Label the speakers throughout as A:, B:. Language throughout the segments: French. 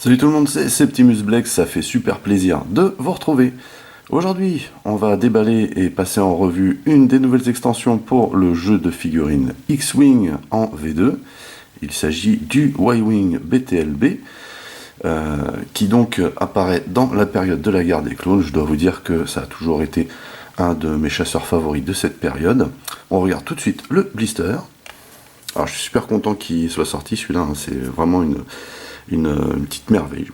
A: Salut tout le monde, c'est Septimus Blex, ça fait super plaisir de vous retrouver. Aujourd'hui, on va déballer et passer en revue une des nouvelles extensions pour le jeu de figurines X-Wing en V2. Il s'agit du Y-Wing BTLB, qui donc apparaît dans la période de la guerre des clones. Je dois vous dire que ça a toujours été un de mes chasseurs favoris de cette période. On regarde tout de suite le blister. Alors je suis super content qu'il soit sorti celui-là, hein. C'est vraiment une petite merveille.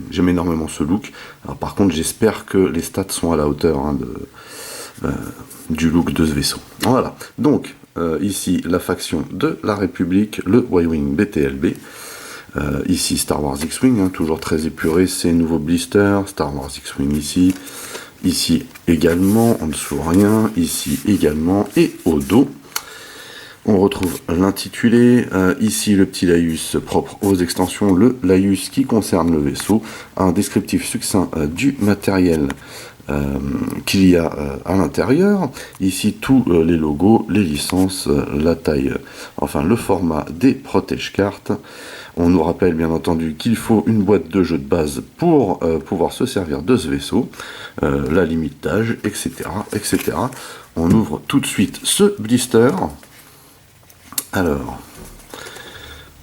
A: J'aime énormément ce look. Alors, par contre, j'espère que les stats sont à la hauteur du look de ce vaisseau. Voilà. Donc, ici, la faction de la République, le Y-Wing BTLB. Ici, Star Wars X-Wing, hein, toujours très épuré. Ces nouveaux blisters. Star Wars X-Wing ici. Ici également, en dessous rien. Ici également. Et au dos, on retrouve l'intitulé, ici le petit laïus propre aux extensions, le laïus qui concerne le vaisseau, un descriptif succinct du matériel qu'il y a à l'intérieur, ici tous les logos, les licences, la taille, enfin le format des protège cartes. On nous rappelle bien entendu qu'il faut une boîte de jeu de base pour pouvoir se servir de ce vaisseau, la limite d'âge, etc., etc. On ouvre tout de suite ce blister. Alors,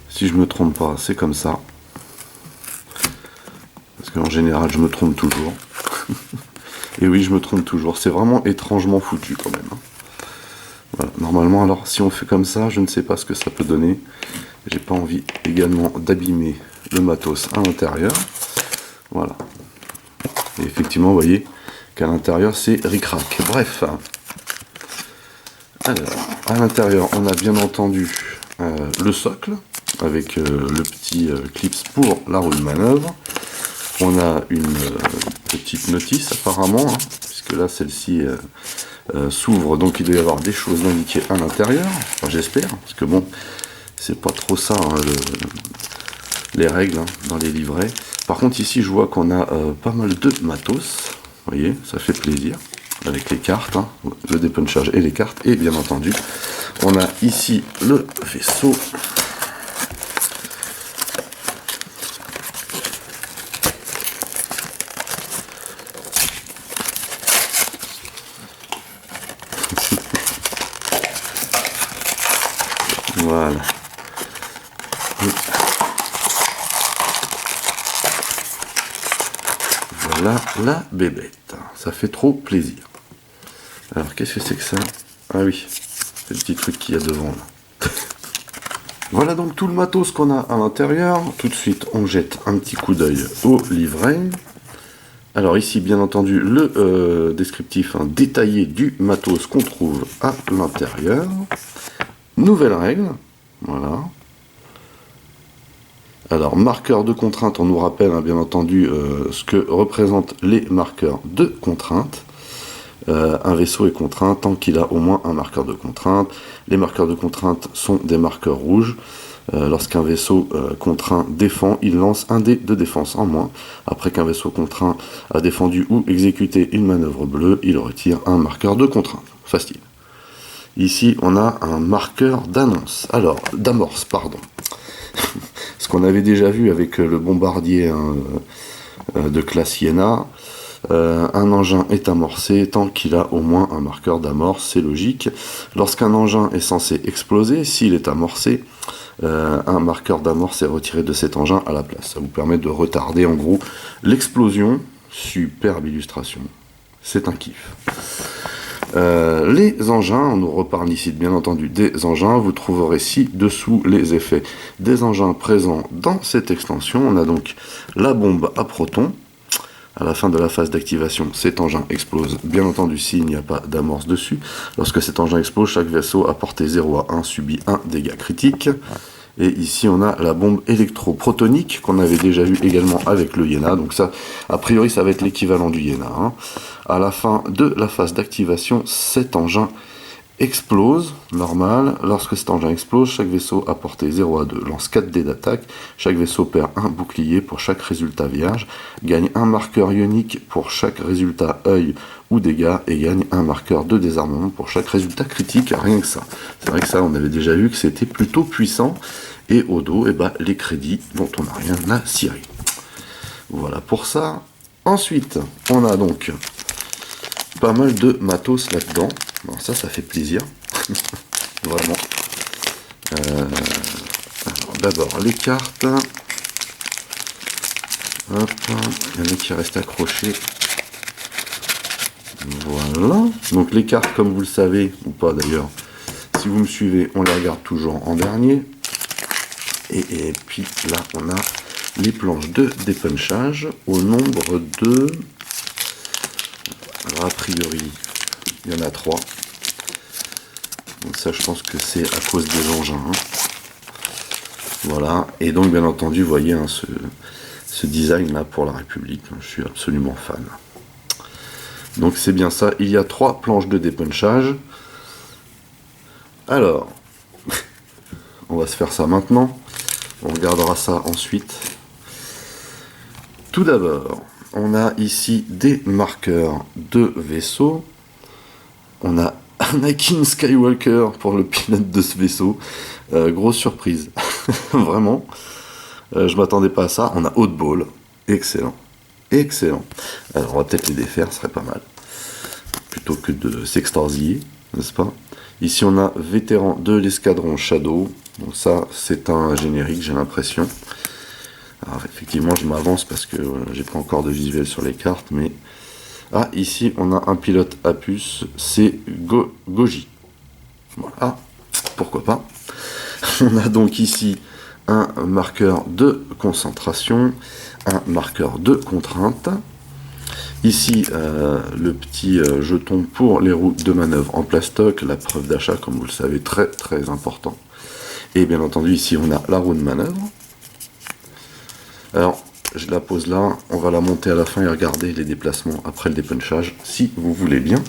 A: si je me trompe pas, c'est comme ça. Parce qu'en général, je me trompe toujours. Et oui, je me trompe toujours. C'est vraiment étrangement foutu quand même. Voilà. Normalement, alors, si on fait comme ça, je ne sais pas ce que ça peut donner. J'ai pas envie également d'abîmer le matos à l'intérieur. Voilà. Et effectivement, vous voyez qu'à l'intérieur, c'est ric-rac. Bref. Alors, à l'intérieur, on a bien entendu le socle, avec le petit clips pour la roue de manœuvre. On a une petite notice apparemment, hein, puisque là, celle-ci s'ouvre, donc il doit y avoir des choses indiquées à l'intérieur, enfin, j'espère, parce que bon, c'est pas trop ça, hein, les règles hein, dans les livrets. Par contre, ici, je vois qu'on a pas mal de matos, vous voyez, ça fait plaisir. Avec les cartes, hein, le dépunchage et les cartes, et bien entendu, on a ici le vaisseau. Voilà. Voilà la bébête. Ça fait trop plaisir. Alors, qu'est-ce que c'est que ça? Ah oui, c'est le petit truc qu'il y a devant là. Voilà donc tout le matos qu'on a à l'intérieur. Tout de suite, on jette un petit coup d'œil au livret. Alors ici, bien entendu, le descriptif détaillé du matos qu'on trouve à l'intérieur. Nouvelle règle, voilà. Alors, marqueur de contrainte, on nous rappelle bien entendu ce que représentent les marqueurs de contrainte. Un vaisseau est contraint tant qu'il a au moins un marqueur de contrainte. Les marqueurs de contrainte sont des marqueurs rouges. Lorsqu'un vaisseau contraint défend, il lance un dé de défense en moins. Après qu'un vaisseau contraint a défendu ou exécuté une manœuvre bleue, il retire un marqueur de contrainte. Facile. Ici, on a un marqueur d'amorce, pardon. Ce qu'on avait déjà vu avec le bombardier hein, de classe Iéna. Un engin est amorcé tant qu'il a au moins un marqueur d'amorce, c'est logique. Lorsqu'un engin est censé exploser, s'il est amorcé, un marqueur d'amorce est retiré de cet engin à la place. Ça vous permet de retarder en gros l'explosion. Superbe illustration, c'est un kiff. Les engins, on nous reparle ici bien entendu des engins, vous trouverez ci-dessous les effets des engins présents dans cette extension. On a donc la bombe à protons. À la fin de la phase d'activation, cet engin explose, bien entendu s'il n'y a pas d'amorce dessus. Lorsque cet engin explose, chaque vaisseau à portée 0 à 1 subit un dégât critique. Et ici on a la bombe électroprotonique qu'on avait déjà vu également avec le Iéna. Donc ça, a priori ça va être l'équivalent du Iéna. Hein. À la fin de la phase d'activation, cet engin explose, normal. Lorsque cet engin explose, chaque vaisseau à portée 0 à 2 lance 4 dés d'attaque. Chaque vaisseau perd un bouclier pour chaque résultat vierge, gagne un marqueur ionique pour chaque résultat œil ou dégâts, et gagne un marqueur de désarmement pour chaque résultat critique. Rien que ça. C'est vrai que ça, on avait déjà vu que c'était plutôt puissant. Et au dos, les crédits dont on n'a rien à cirer. Voilà pour ça. Ensuite, on a donc pas mal de matos là-dedans. Bon, ça fait plaisir. Vraiment. Alors, d'abord, les cartes. Hop, il y en a qui restent accrochés. Voilà. Donc les cartes, comme vous le savez, ou pas d'ailleurs, si vous me suivez, on les regarde toujours en dernier. Et puis là, on a les planches de dépunchage au nombre de... Alors a priori, il y en a 3. Donc ça, je pense que c'est à cause des engins. Hein. Voilà. Et donc, bien entendu, vous voyez hein, ce design là pour la République. Je suis absolument fan. Donc c'est bien ça. Il y a 3 planches de dépunchage. Alors, on va se faire ça maintenant. On regardera ça ensuite. Tout d'abord, on a ici des marqueurs de vaisseau. On a Anakin Skywalker pour le pilote de ce vaisseau. Grosse surprise. Vraiment. Je m'attendais pas à ça. On a Oddball. Excellent. Excellent. Alors, on va peut-être les défaire, ce serait pas mal. Plutôt que de s'extasier, n'est-ce pas? Ici, on a vétéran de l'escadron Shadow. Donc ça, c'est un générique, j'ai l'impression. Alors, effectivement, je m'avance parce que j'ai pas encore de visuel sur les cartes, mais... Ah, ici, on a un pilote à puce, c'est Goji. Voilà, pourquoi pas. On a donc ici un marqueur de concentration, un marqueur de contrainte. Ici, le petit jeton pour les roues de manœuvre en plastoc, la preuve d'achat, comme vous le savez, très très important. Et bien entendu, ici, on a la roue de manœuvre. Alors, je la pose là, on va la monter à la fin et regarder les déplacements après le dépunchage, si vous voulez bien.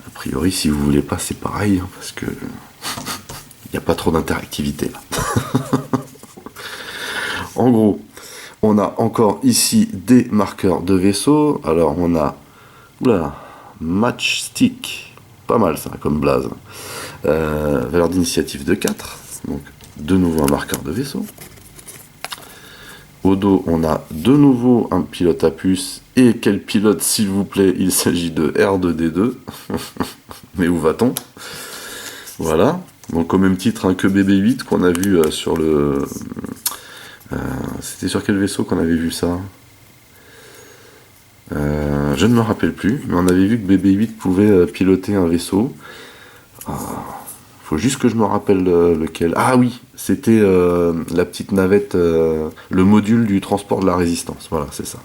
A: A priori, si vous voulez pas, c'est pareil, hein, parce que il n'y a pas trop d'interactivité là. En gros, on a encore ici des marqueurs de vaisseau. Alors, on a Matchstick, pas mal ça comme blaze. Valeur d'initiative de 4, donc de nouveau un marqueur de vaisseau. Au dos, on a de nouveau un pilote à puce. Et quel pilote, s'il vous plaît? Il s'agit de R2D2. Mais où va-t-on? Voilà. Donc au même titre hein, que BB-8 qu'on a vu sur le... c'était sur quel vaisseau qu'on avait vu ça? Je ne me rappelle plus. Mais on avait vu que BB-8 pouvait piloter un vaisseau. Faut juste que je me rappelle lequel. Ah oui, c'était la petite navette, le module du transport de la résistance. Voilà, c'est ça.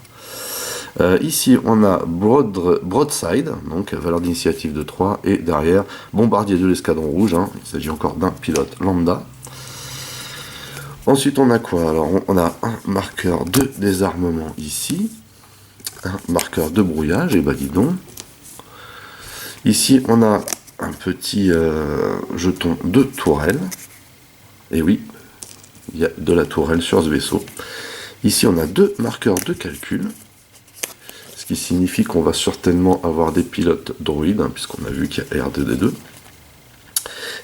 A: Ici, on a Broadside, donc valeur d'initiative de 3, et derrière, bombardier de l'escadron rouge. Hein, il s'agit encore d'un pilote lambda. Ensuite, on a quoi? Alors, on a un marqueur de désarmement ici, un marqueur de brouillage, et bah dis donc. Ici, on a un petit jeton de tourelle. Et oui, il y a de la tourelle sur ce vaisseau. Ici, on a 2 marqueurs de calcul. Ce qui signifie qu'on va certainement avoir des pilotes droïdes, hein, puisqu'on a vu qu'il y a R2D2.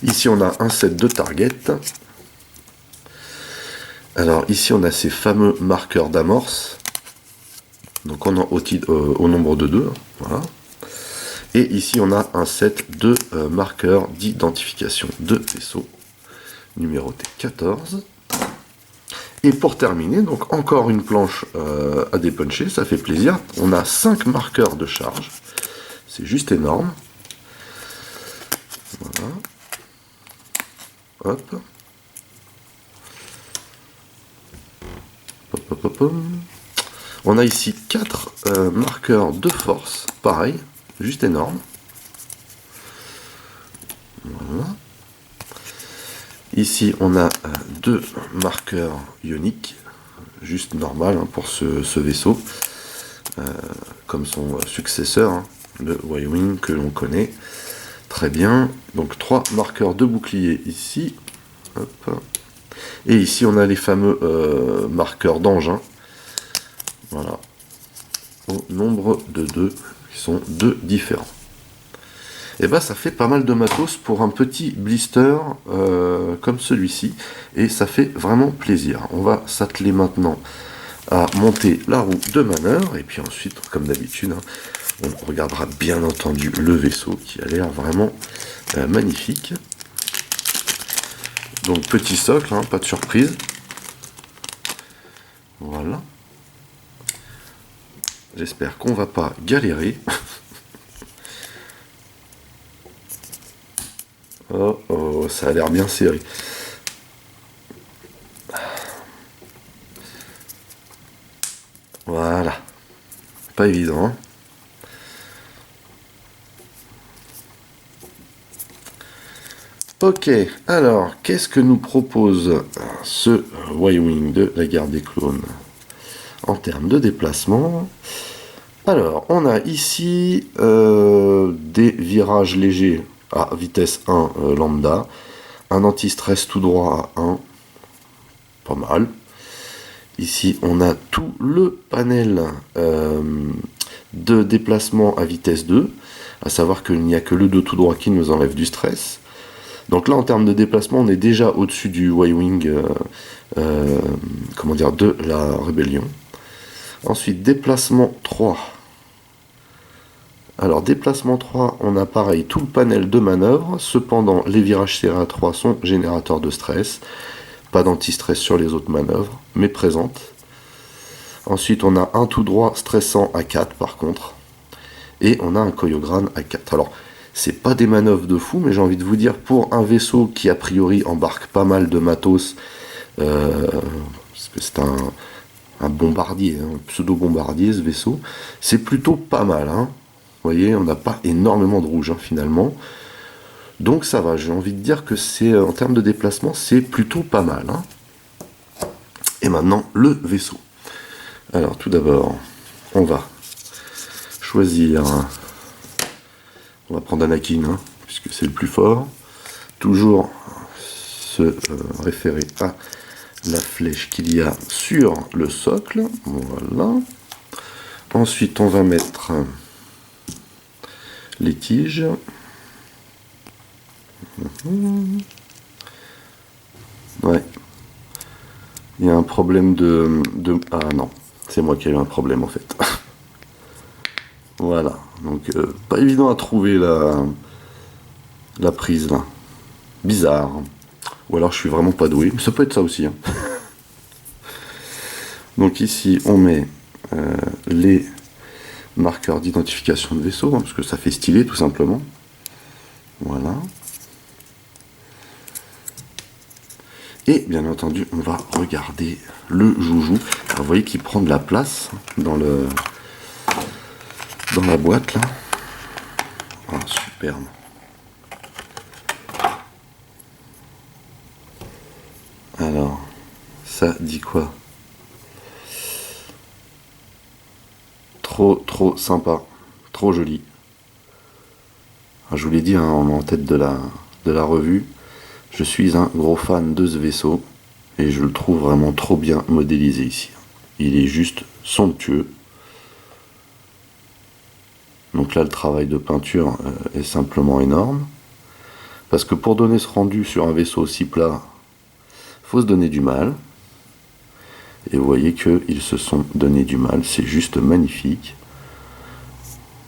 A: Ici, on a un set de target. Alors, ici, on a ces fameux marqueurs d'amorce. Donc, on a au nombre de 2. Voilà. Et ici, on a un set de marqueurs d'identification de vaisseau, numéroté 14. Et pour terminer, donc encore une planche à dépuncher, ça fait plaisir. On a 5 marqueurs de charge. C'est juste énorme. Voilà. Hop. Hop, hop, hop, hop. On a ici 4 marqueurs de force, pareil, juste énorme. Voilà. Ici, on a 2 marqueurs ioniques, juste normal hein, pour ce vaisseau, comme son successeur, hein, le Y-Wing que l'on connaît très bien. Donc 3 marqueurs de bouclier ici. Hop. Et ici, on a les fameux marqueurs d'engin. Voilà. Au nombre de 2, qui sont 2 différents. Et bah ça fait pas mal de matos pour un petit blister comme celui-ci, et ça fait vraiment plaisir. On va s'atteler maintenant à monter la roue de manœuvre. Et puis ensuite, comme d'habitude, hein, on regardera bien entendu le vaisseau qui a l'air vraiment magnifique. Donc petit socle, hein, pas de surprise. Voilà. J'espère qu'on va pas galérer. Oh oh, ça a l'air bien serré. Voilà. Pas évident. Hein. Ok, alors, qu'est-ce que nous propose ce Y-Wing de la guerre des clones en termes de déplacement? Alors, on a ici des virages légers à vitesse 1 lambda, un anti-stress tout droit à 1, pas mal. Ici, on a tout le panel de déplacement à vitesse 2, à savoir qu'il n'y a que le 2 tout droit qui nous enlève du stress. Donc là, en termes de déplacement, on est déjà au-dessus du Y-Wing comment dire, de la rébellion. Ensuite, déplacement 3. Alors, déplacement 3, on a pareil tout le panel de manœuvre. Cependant, les virages serrés à 3 sont générateurs de stress. Pas d'anti-stress sur les autres manœuvres, mais présentes. Ensuite, on a un tout droit stressant à 4 par contre. Et on a un Koyogran à 4. Alors, c'est pas des manœuvres de fou, mais j'ai envie de vous dire, pour un vaisseau qui a priori embarque pas mal de matos, parce que c'est un bombardier, un pseudo-bombardier ce vaisseau, c'est plutôt pas mal. Hein. Vous voyez, on n'a pas énormément de rouge hein, finalement. Donc ça va, j'ai envie de dire que c'est en termes de déplacement, c'est plutôt pas mal. Hein. Et maintenant, le vaisseau. Alors tout d'abord, on va choisir... On va prendre Anakin, hein, puisque c'est le plus fort. Toujours se référer à la flèche qu'il y a sur le socle. Voilà. Ensuite, on va mettre les tiges. Ouais. Il y a un problème de... Ah non, c'est moi qui ai eu un problème en fait. Voilà. Donc, pas évident à trouver la prise là. Bizarre. Ou alors je suis vraiment pas doué. Mais ça peut être ça aussi. Hein. Donc ici, on met les marqueurs d'identification de vaisseau, hein, parce que ça fait stylé tout simplement. Voilà. Et bien entendu, on va regarder le joujou. Alors, vous voyez qu'il prend de la place dans la boîte là. Oh, superbe. Alors, ça dit quoi? Trop sympa, trop joli. Alors, je vous l'ai dit hein, en tête de la revue, je suis un gros fan de ce vaisseau et je le trouve vraiment trop bien modélisé ici. Il est juste somptueux. Donc là, le travail de peinture est simplement énorme. Parce que pour donner ce rendu sur un vaisseau aussi plat, il faut se donner du mal. Et vous voyez qu'ils se sont donné du mal. C'est juste magnifique.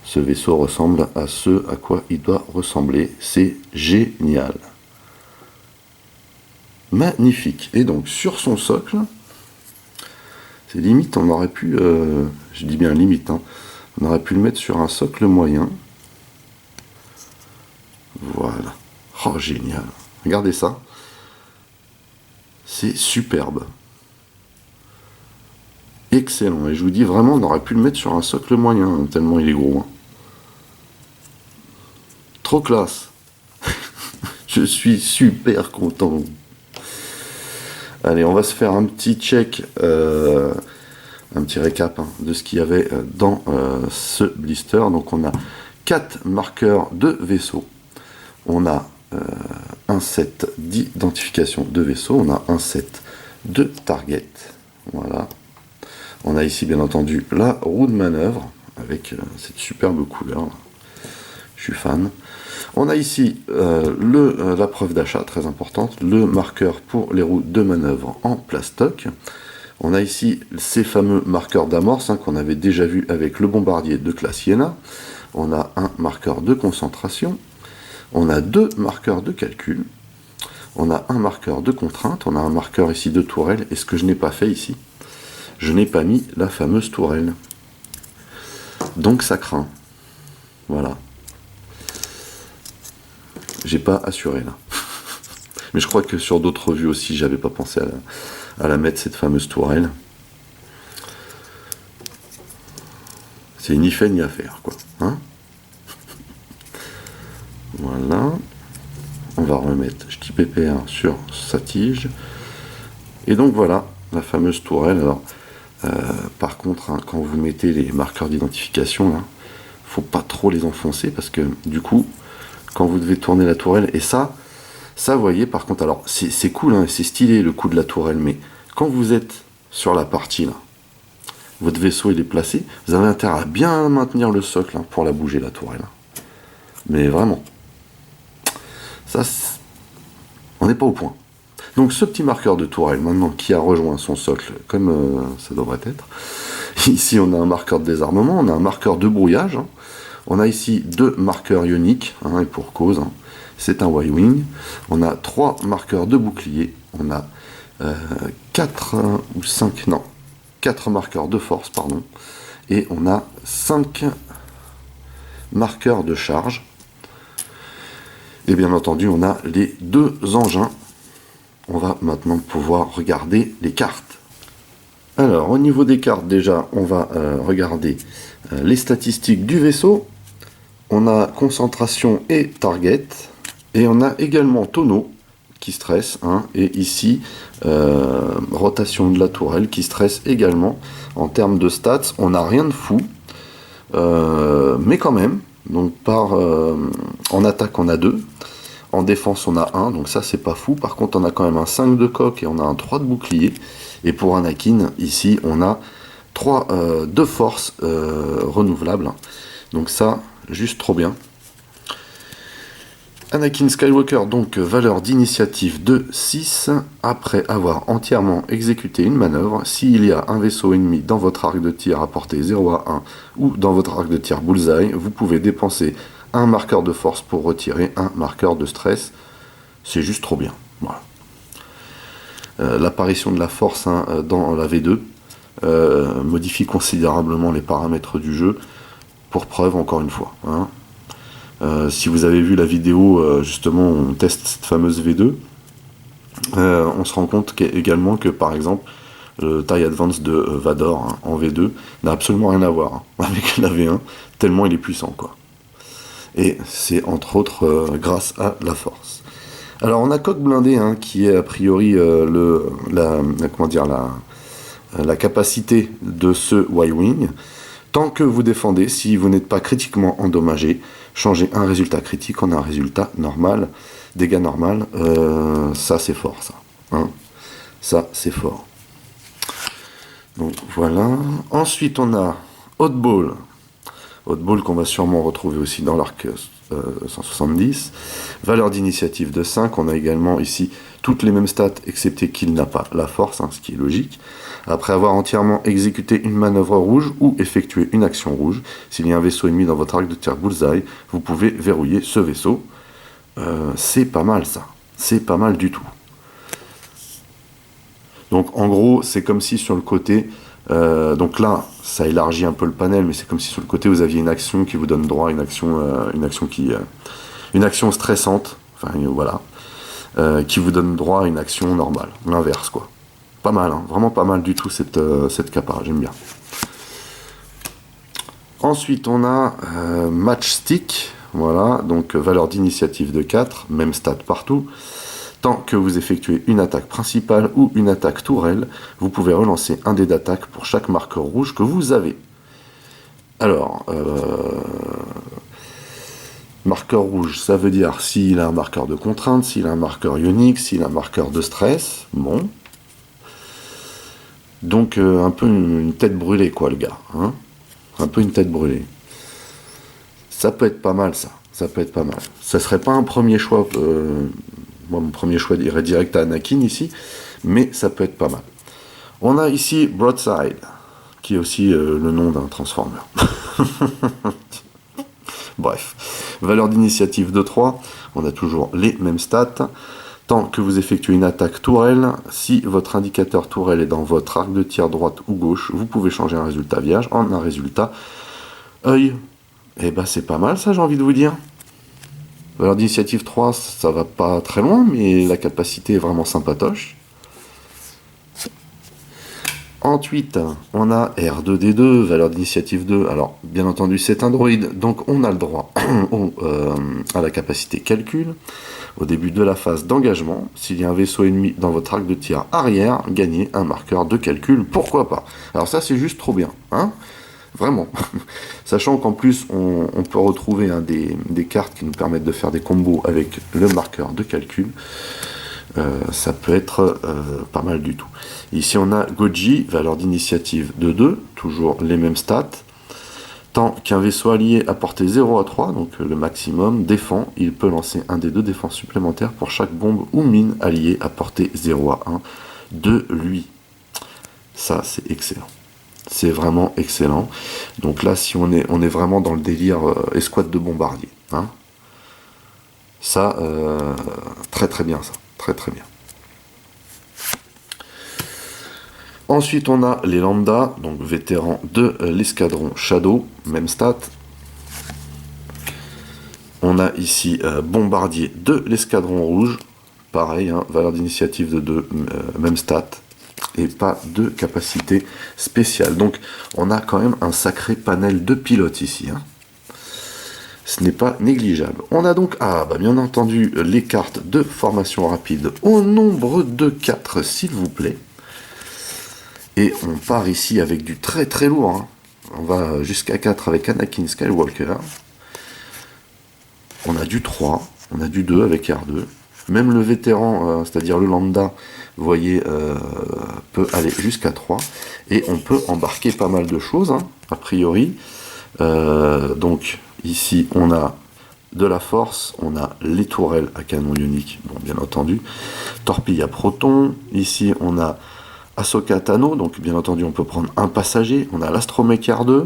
A: Ce vaisseau ressemble à ce à quoi il doit ressembler. C'est génial. Magnifique. Et donc, sur son socle, c'est limite, on aurait pu... je dis bien limite, hein, on aurait pu le mettre sur un socle moyen. Voilà. Oh, génial. Regardez ça. C'est superbe. Excellent. Et je vous dis vraiment, on aurait pu le mettre sur un socle moyen, hein, tellement il est gros. Hein. Trop classe. Je suis super content. Allez, on va se faire un petit check, un petit récap hein, de ce qu'il y avait dans ce blister. Donc on a 4 marqueurs de vaisseau. On a un set d'identification de vaisseau. On a un set de target. Voilà. On a ici bien entendu la roue de manœuvre avec cette superbe couleur. Je suis fan. On a ici la preuve d'achat, très importante, le marqueur pour les roues de manœuvre en plastoc. On a ici ces fameux marqueurs d'amorce qu'on avait déjà vu avec le bombardier de classe Iéna. On a un marqueur de concentration. On a 2 marqueurs de calcul. On a un marqueur de contrainte. On a un marqueur ici de tourelle. Et ce que je n'ai pas fait ici, je n'ai pas mis la fameuse tourelle. Donc ça craint. Voilà. J'ai pas assuré là. Mais je crois que sur d'autres vues aussi, j'avais pas pensé à la mettre, cette fameuse tourelle. C'est ni fait ni à faire, quoi. Hein? Voilà. On va remettre JPPR sur sa tige. Et donc voilà, la fameuse tourelle. Alors, par contre, quand vous mettez les marqueurs d'identification, là, faut pas trop les enfoncer parce que du coup, quand vous devez tourner la tourelle, et ça vous voyez, par contre, alors c'est cool, c'est stylé le coup de la tourelle, mais quand vous êtes sur la partie là, votre vaisseau il est placé, vous avez intérêt à bien maintenir le socle pour la bouger, la tourelle. Mais vraiment, ça, on n'est pas au point. Donc ce petit marqueur de tourelle, maintenant qui a rejoint son socle, comme ça devrait être, ici on a un marqueur de désarmement, on a un marqueur de brouillage, on a ici 2 marqueurs ioniques, et pour cause, c'est un Y-Wing, on a 3 marqueurs de bouclier, on a 4 ou 5, non, 4 marqueurs de force, pardon, et on a 5 marqueurs de charge. Et bien entendu, on a les 2 engins. On va maintenant pouvoir regarder les cartes. Alors, au niveau des cartes, déjà, on va regarder les statistiques du vaisseau. On a concentration et target. Et on a également tonneau qui stresse. Et ici, rotation de la tourelle qui stresse également. En termes de stats, on n'a rien de fou. Mais quand même, donc en attaque, on a 2. En défense, on a 1, donc ça, c'est pas fou. Par contre, on a quand même un 5 de coque et on a un 3 de bouclier. Et pour Anakin, ici, on a 3 de force renouvelables. Donc ça, juste trop bien. Anakin Skywalker, donc valeur d'initiative de 6. Après avoir entièrement exécuté une manœuvre, s'il y a un vaisseau ennemi dans votre arc de tir à portée 0 à 1 ou dans votre arc de tir bullseye, vous pouvez dépenser un marqueur de force pour retirer un marqueur de stress. C'est juste trop bien. Voilà. L'apparition de la force dans la V2 modifie considérablement les paramètres du jeu. Pour preuve, encore une fois. Si vous avez vu la vidéo, justement, on teste cette fameuse V2, on se rend compte également que, par exemple, le TIE Advance de Vador en V2 n'a absolument rien à voir avec la V1, tellement il est puissant, quoi. Et c'est entre autres grâce à la force. Alors on a coque blindée qui est a priori la capacité de ce Y-Wing. Tant que vous défendez, si vous n'êtes pas critiquement endommagé, changez un résultat critique en un résultat normal, dégâts normal. Ça c'est fort, ça. Ça c'est fort. Donc voilà. Ensuite on a Oddball. Oddball qu'on va sûrement retrouver aussi dans l'arc 170. Valeur d'initiative de 5. On a également ici toutes les mêmes stats, excepté qu'il n'a pas la force, ce qui est logique. Après avoir entièrement exécuté une manœuvre rouge ou effectué une action rouge, s'il y a un vaisseau ennemi dans votre arc de tir bullseye, vous pouvez verrouiller ce vaisseau. C'est pas mal ça. C'est pas mal du tout. Donc en gros, c'est comme si sur le côté... donc là, ça élargit un peu le panel, mais c'est comme si sur le côté vous aviez une action qui vous donne droit à une action stressante, enfin voilà, qui vous donne droit à une action normale, l'inverse quoi. Pas mal, vraiment pas mal du tout cette capa, j'aime bien. Ensuite on a Matchstick, voilà, donc valeur d'initiative de 4, même stat partout. Tant que vous effectuez une attaque principale ou une attaque tourelle, vous pouvez relancer un dé d'attaque pour chaque marqueur rouge que vous avez. Alors, marqueur rouge, ça veut dire s'il a un marqueur de contrainte, s'il a un marqueur ionique, s'il a un marqueur de stress. Bon. Donc, un peu une tête brûlée, quoi, le gars. Un peu une tête brûlée. Ça peut être pas mal, ça. Ça peut être pas mal. Ça serait pas un premier choix... Moi, mon premier choix irait direct à Anakin ici, mais ça peut être pas mal. On a ici Broadside, qui est aussi le nom d'un transformer. Bref, valeur d'initiative de 3, on a toujours les mêmes stats. Tant que vous effectuez une attaque tourelle, si votre indicateur tourelle est dans votre arc de tir droite ou gauche, vous pouvez changer un résultat vierge en un résultat œil. Et bah c'est pas mal ça, j'ai envie de vous dire. Valeur d'initiative 3, ça va pas très loin, mais la capacité est vraiment sympatoche. Ensuite, on a R2D2, valeur d'initiative 2. Alors, bien entendu, c'est un droïde, donc on a le droit à la capacité calcul. Au début de la phase d'engagement, s'il y a un vaisseau ennemi dans votre arc de tir arrière, gagnez un marqueur de calcul, pourquoi pas. Alors ça, c'est juste trop bien, hein, vraiment. Sachant qu'en plus, on peut retrouver des cartes qui nous permettent de faire des combos avec le marqueur de calcul. Ça peut être pas mal du tout. Ici on a Goji, valeur d'initiative de 2, toujours les mêmes stats. Tant qu'un vaisseau allié à portée 0 à 3, donc le maximum, défend, il peut lancer un des 2 défenses supplémentaires pour chaque bombe ou mine alliée à portée 0 à 1 de lui. Ça c'est excellent. C'est vraiment excellent. Donc là, si on est vraiment dans le délire escouade de bombardier. Hein. Ça, très très bien ça. Très très bien. Ensuite, on a les lambda, donc vétérans de l'escadron Shadow, même stat. On a ici bombardier de l'escadron rouge, pareil, hein, valeur d'initiative de 2, même stat, et pas de capacité spéciale. Donc, on a quand même un sacré panel de pilotes ici. Hein. Ce n'est pas négligeable. On a donc, bien entendu, les cartes de formation rapide au nombre de 4, s'il vous plaît. Et on part ici avec du très très lourd. Hein. On va jusqu'à 4 avec Anakin Skywalker. On a du 3, on a du 2 avec R2. Même le vétéran, c'est-à-dire le lambda, vous voyez, peut aller jusqu'à 3. Et on peut embarquer pas mal de choses, hein, a priori. Donc, ici, on a de la force, on a les tourelles à canon ionique, bon, bien entendu, torpille à proton, ici on a Ahsoka Tano, donc bien entendu on peut prendre un passager, on a l'Astromech R2,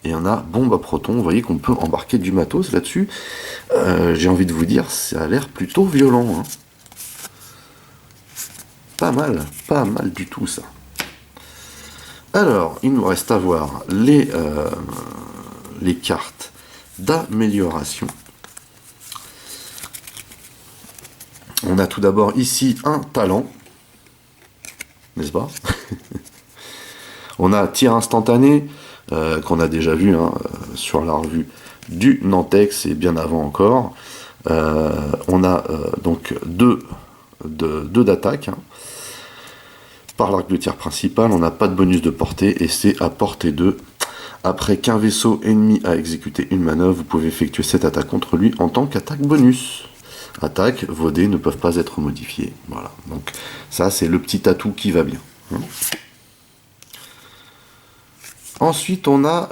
A: et on a bombe à proton, vous voyez qu'on peut embarquer du matos là-dessus, j'ai envie de vous dire, ça a l'air plutôt violent, hein. Pas mal du tout ça. Alors, il nous reste à voir les cartes d'amélioration. On a tout d'abord ici un talent, n'est-ce pas? On a tir instantané, qu'on a déjà vu hein, sur la revue du Nantex et bien avant encore. On a donc deux d'attaque. Hein. Par l'arc de tir principal, on n'a pas de bonus de portée et c'est à portée 2. Après qu'un vaisseau ennemi a exécuté une manœuvre, vous pouvez effectuer cette attaque contre lui en tant qu'attaque bonus. Attaque, vos dés ne peuvent pas être modifiés. Voilà, donc ça c'est le petit atout qui va bien. Hein. Ensuite on a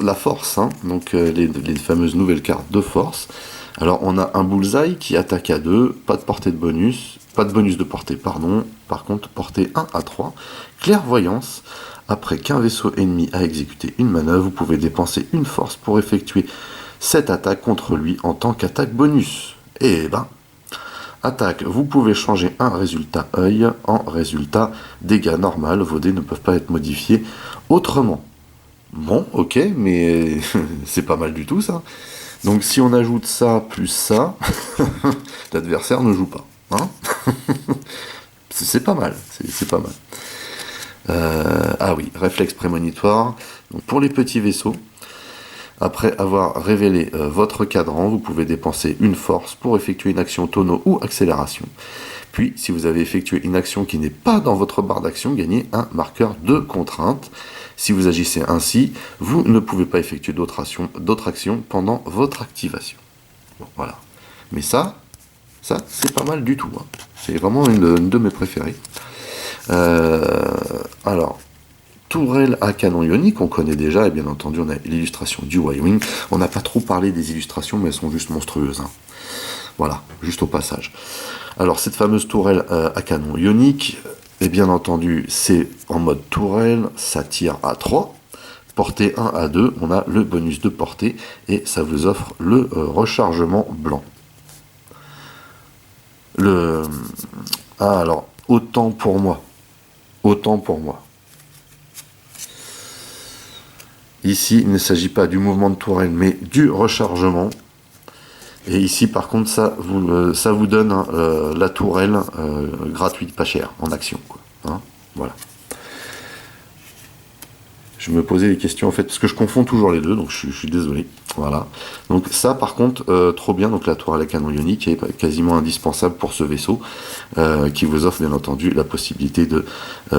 A: la force, hein, donc les fameuses nouvelles cartes de force. Alors on a un bullseye qui attaque à 2, pas de portée de bonus, pas de bonus de portée, pardon, par contre portée 1 à 3, clairvoyance. Après qu'un vaisseau ennemi a exécuté une manœuvre, vous pouvez dépenser une force pour effectuer cette attaque contre lui en tant qu'attaque bonus. Et ben, attaque, vous pouvez changer un résultat œil en résultat dégâts normal, vos dés ne peuvent pas être modifiés autrement. Bon, ok, mais c'est pas mal du tout ça. Donc si on ajoute ça plus ça, l'adversaire ne joue pas. Hein. C'est pas mal, c'est pas mal. Ah oui, réflexe prémonitoire. Donc pour les petits vaisseaux, après avoir révélé votre cadran, vous pouvez dépenser une force pour effectuer une action tonneau ou accélération. Puis, si vous avez effectué une action qui n'est pas dans votre barre d'action, gagnez un marqueur de contrainte. Si vous agissez ainsi, vous ne pouvez pas effectuer d'autres actions pendant votre activation. Bon, voilà. Mais ça c'est pas mal du tout. Hein. C'est vraiment une de mes préférées. Alors, tourelle à canon ionique, on connaît déjà, et bien entendu, on a l'illustration du Y-Wing. On n'a pas trop parlé des illustrations, mais elles sont juste monstrueuses. Hein. Voilà, juste au passage. Alors, cette fameuse tourelle à canon ionique Et bien entendu, c'est en mode tourelle, ça tire à 3. Portée 1 à 2, on a le bonus de portée et ça vous offre le rechargement blanc. Ah alors, autant pour moi. Autant pour moi. Ici, il ne s'agit pas du mouvement de tourelle, mais du rechargement. Et ici, par contre, ça vous donne la tourelle gratuite, pas chère, en action, quoi. Hein, voilà. Je me posais des questions en fait, parce que je confonds toujours les deux, donc je suis désolé. Voilà. Donc ça par contre, trop bien, donc la tourelle à canon ionique est quasiment indispensable pour ce vaisseau, qui vous offre bien entendu la possibilité de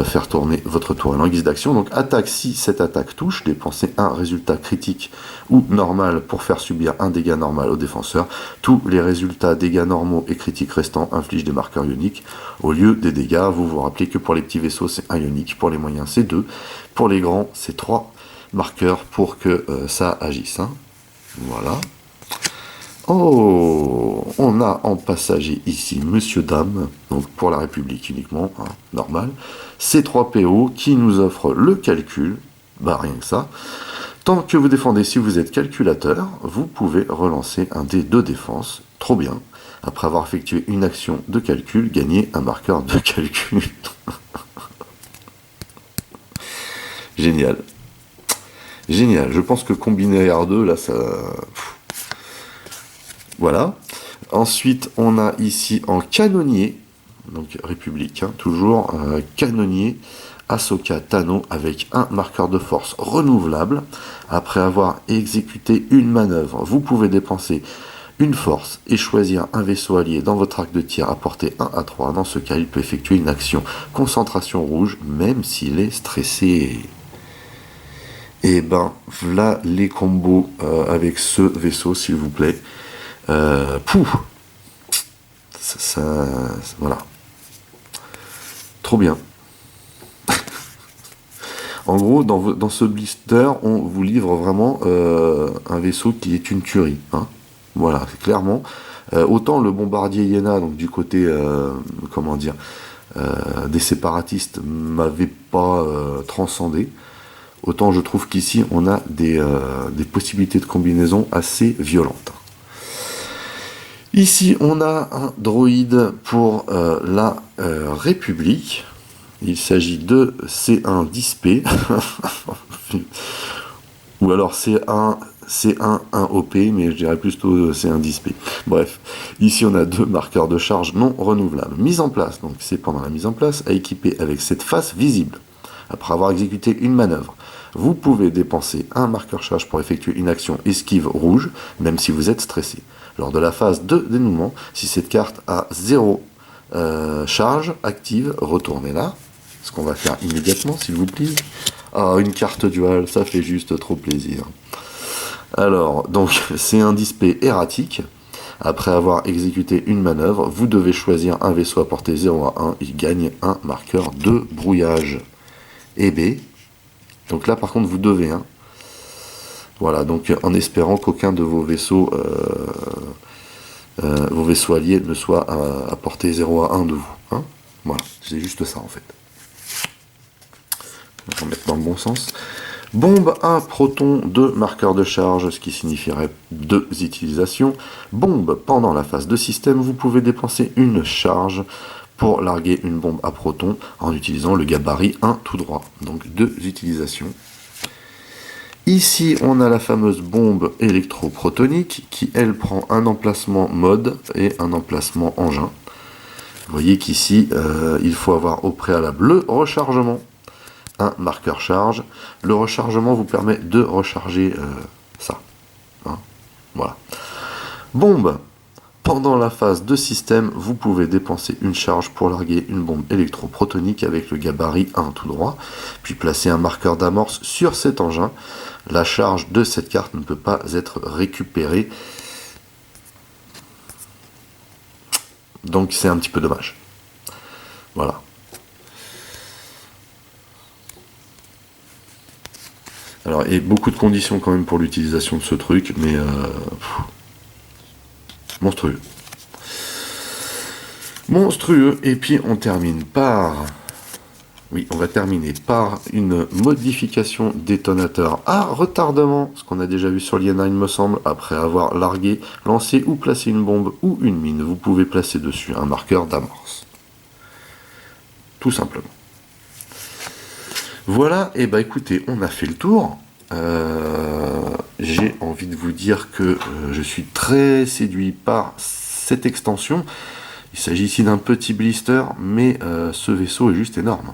A: faire tourner votre tourelle en guise d'action. Donc attaque, si cette attaque touche, dépensez un résultat critique ou normal pour faire subir un dégât normal au défenseur. Tous les résultats dégâts normaux et critiques restants infligent des marqueurs ioniques au lieu des dégâts. Vous vous rappelez que pour les petits vaisseaux c'est 1 ionique, pour les moyens c'est 2, pour les grands c'est 3 marqueurs pour que ça agisse. Hein. Voilà. Oh, on a en passager ici Monsieur Dame, donc pour la République uniquement, hein, normal. C3PO qui nous offre le calcul, bah rien que ça. Tant que vous défendez, si vous êtes calculateur, vous pouvez relancer un dé de défense, trop bien. Après avoir effectué une action de calcul, gagner un marqueur de calcul. Génial. Génial. Je pense que combiner R2, là, ça... Voilà. Ensuite, on a ici en canonnier, donc République, hein, toujours, canonnier, Ahsoka Tano avec un marqueur de force renouvelable. Après avoir exécuté une manœuvre, vous pouvez dépenser une force et choisir un vaisseau allié dans votre arc de tir à portée 1 à 3. Dans ce cas, il peut effectuer une action concentration rouge, même s'il est stressé. Et ben, voilà les combos avec ce vaisseau, s'il vous plaît. Pouf, voilà. Trop bien. En gros, dans ce blister, on vous livre vraiment un vaisseau qui est une tuerie. Hein. Voilà, clairement. Autant le bombardier Iéna, donc du côté, comment dire, des séparatistes, m'avait pas transcendé. Autant je trouve qu'ici, on a des possibilités de combinaison assez violentes. Ici, on a un droïde pour la République. Il s'agit de C1 10P. Ou alors C1 1OP, mais je dirais plutôt C1 10P. Bref, ici on a 2 marqueurs de charge non renouvelables. Mise en place, donc c'est pendant la mise en place, à équiper avec cette face visible. Après avoir exécuté une manœuvre, vous pouvez dépenser un marqueur charge pour effectuer une action esquive rouge, même si vous êtes stressé. Lors de la phase de dénouement, si cette carte a 0 charge active, retournez là. Ce qu'on va faire immédiatement, s'il vous plaît. Ah, une carte dual, ça fait juste trop plaisir. Alors, donc, c'est un 10P erratique. Après avoir exécuté une manœuvre, vous devez choisir un vaisseau à portée 0 à 1. Il gagne un marqueur de brouillage. Et B. Donc là, par contre, vous devez. Hein. Voilà, donc en espérant qu'aucun de vos vaisseaux alliés ne soit à portée 0 à 1 de vous. Hein. Voilà, c'est juste ça en fait. On va mettre dans le bon sens. Bombe à proton, 2 marqueurs de charge, ce qui signifierait 2 utilisations. Bombe pendant la phase de système, vous pouvez dépenser une charge pour larguer une bombe à proton en utilisant le gabarit 1 tout droit. Donc 2 utilisations. Ici, on a la fameuse bombe électroprotonique qui, elle, prend un emplacement mode et un emplacement engin. Vous voyez qu'ici, il faut avoir au préalable le rechargement. Un marqueur charge. Le rechargement vous permet de recharger ça. Hein, voilà. Bombe. Pendant la phase de système, vous pouvez dépenser une charge pour larguer une bombe électroprotonique avec le gabarit 1 tout droit, puis placer un marqueur d'amorce sur cet engin. La charge de cette carte ne peut pas être récupérée. Donc c'est un petit peu dommage. Voilà. Alors, il y a beaucoup de conditions quand même pour l'utilisation de ce truc, mais monstrueux. Monstrueux. Et puis on termine par Oui, on va terminer par une modification détonateur à retardement, ce qu'on a déjà vu sur l'INA, il me semble, après avoir largué, lancé ou placé une bombe ou une mine. Vous pouvez placer dessus un marqueur d'amorce. Tout simplement. Voilà, et bah écoutez, on a fait le tour. J'ai envie de vous dire que je suis très séduit par cette extension. Il s'agit ici d'un petit blister, mais ce vaisseau est juste énorme.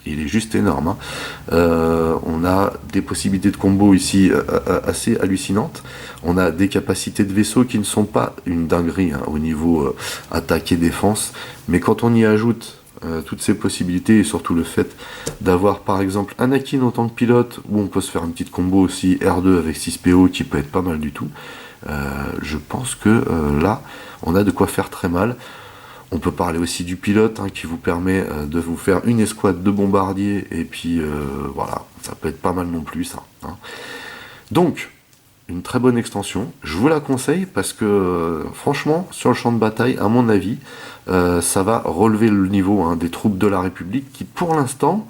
A: Il est juste énorme. On a des possibilités de combo ici assez hallucinantes. On a des capacités de vaisseau qui ne sont pas une dinguerie au niveau attaque et défense. Mais quand on y ajoute toutes ces possibilités et surtout le fait d'avoir par exemple Anakin en tant que pilote, où on peut se faire une petite combo aussi R2 avec 6PO qui peut être pas mal du tout, je pense que là on a de quoi faire très mal. On peut parler aussi du pilote qui vous permet de vous faire une escouade de bombardiers et puis voilà, ça peut être pas mal non plus ça. Donc, une très bonne extension, je vous la conseille parce que franchement, sur le champ de bataille, à mon avis, ça va relever le niveau des troupes de la République qui pour l'instant,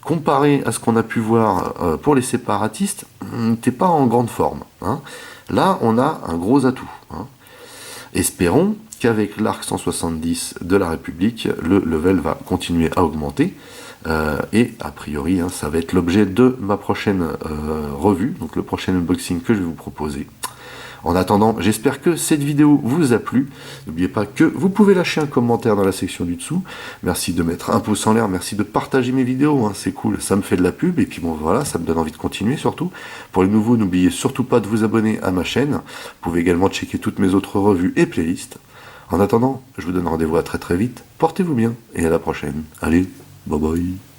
A: comparé à ce qu'on a pu voir pour les séparatistes, n'était pas en grande forme. Là, on a un gros atout. Espérons qu'avec l'Arc 170 de la République, le level va continuer à augmenter. Et a priori, ça va être l'objet de ma prochaine revue, donc le prochain unboxing que je vais vous proposer. En attendant, j'espère que cette vidéo vous a plu. N'oubliez pas que vous pouvez lâcher un commentaire dans la section du dessous. Merci de mettre un pouce en l'air, merci de partager mes vidéos, c'est cool, ça me fait de la pub, et puis bon voilà, ça me donne envie de continuer surtout. Pour les nouveaux, n'oubliez surtout pas de vous abonner à ma chaîne. Vous pouvez également checker toutes mes autres revues et playlists. En attendant, je vous donne rendez-vous à très très vite, portez-vous bien, et à la prochaine. Allez, bye bye.